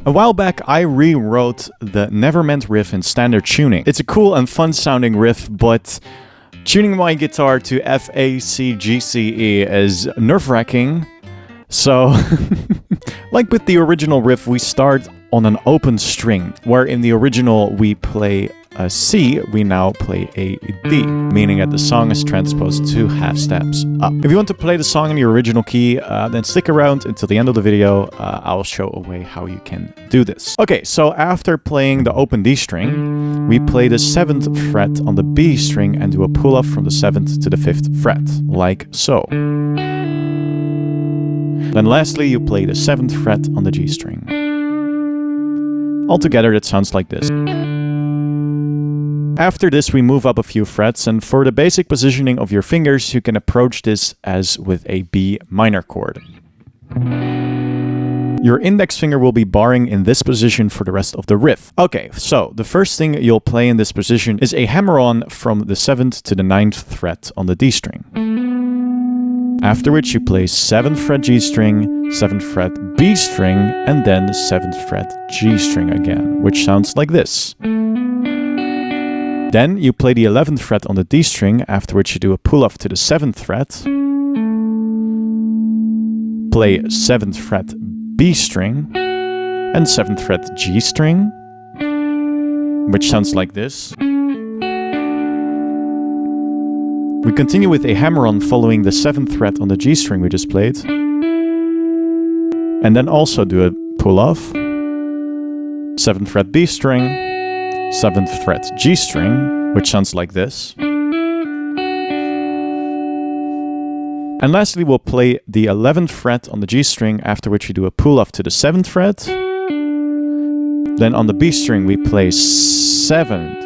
A while back, I rewrote the Nevermind riff in standard tuning. It's a cool and fun sounding riff, but tuning my guitar to F, A, C, G, C, E is nerve-wracking. So, like with the original riff, we start on an open string, where in the original we play a C, we now play a D, meaning that the song is transposed 2 half steps up. If you want to play the song in the original key, then stick around until the end of the video. I'll show a way how you can do this. Okay, so after playing the open D string, we play the 7th fret on the B string and do a pull-off from the 7th to the 5th fret, like so. Then lastly, you play the 7th fret on the G string. Altogether, it sounds like this. After this, we move up a few frets, and for the basic positioning of your fingers, you can approach this as with a B minor chord. Your index finger will be barring in this position for the rest of the riff. Okay, so the first thing you'll play in this position is a hammer-on from the 7th to the 9th fret on the D string. After which you play 7th fret G string, 7th fret B string, and then 7th fret G string again, which sounds like this. Then you play the 11th fret on the D string, after which you do a pull-off to the 7th fret, play 7th fret B string, and 7th fret G string, which sounds like this. We continue with a hammer-on following the 7th fret on the G string we just played. And then also do a pull-off. 7th fret B string, 7th fret G string, which sounds like this. And lastly, we'll play the 11th fret on the G string, after which we do a pull-off to the 7th fret. Then on the B string, we play 7th,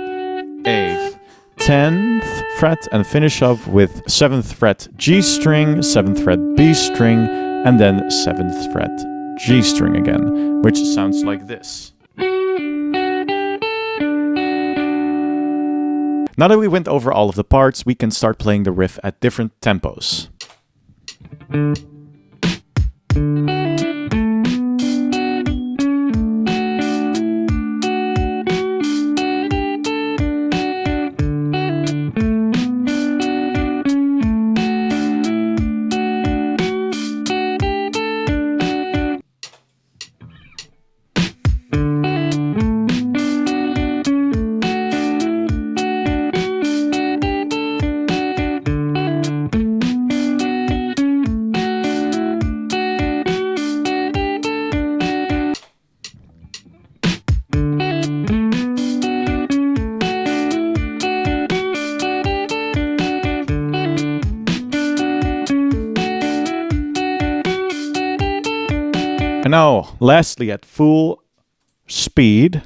8th, 10th fret and finish off with 7th fret G string, 7th fret B string, and then 7th fret G string again, which sounds like this. Now that we went over all of the parts, we can start playing the riff at different tempos. And now, lastly, at full speed.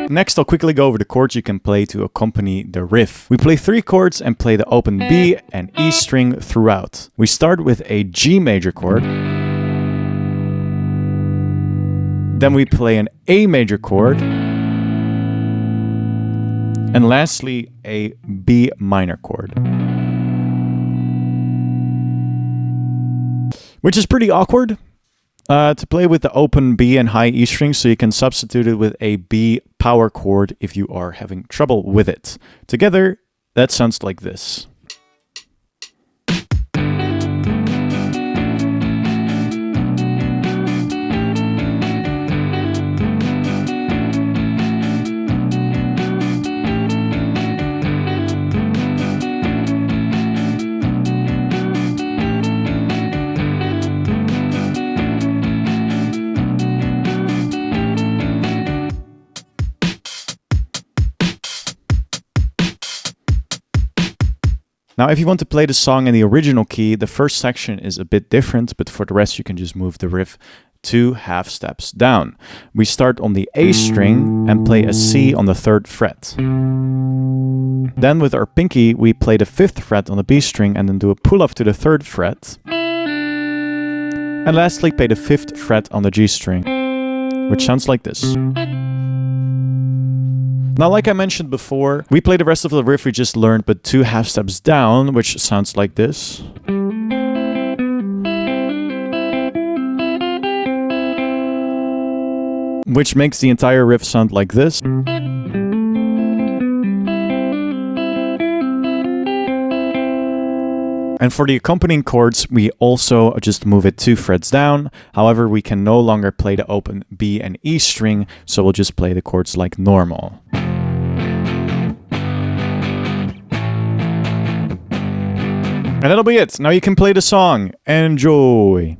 Next, I'll quickly go over the chords you can play to accompany the riff. We play 3 chords and play the open B and E string throughout. We start with a G major chord. Then we play an A major chord. And lastly, a B minor chord. Which is pretty awkward to play with the open B and high E strings, so you can substitute it with a B power chord if you are having trouble with it. Together, that sounds like this. Now, if you want to play the song in the original key, the first section is a bit different, but for the rest you can just move the riff 2 half steps down. We start on the A string and play a C on the 3rd fret. Then with our pinky, we play the 5th fret on the B string and then do a pull-off to the 3rd fret. And lastly, play the 5th fret on the G string, which sounds like this. Now, like I mentioned before, we play the rest of the riff we just learned, but 2 half steps down, which sounds like this. Which makes the entire riff sound like this. And for the accompanying chords, we also just move it 2 frets down. However, we can no longer play the open B and E string, so we'll just play the chords like normal. And that'll be it. Now you can play the song. Enjoy!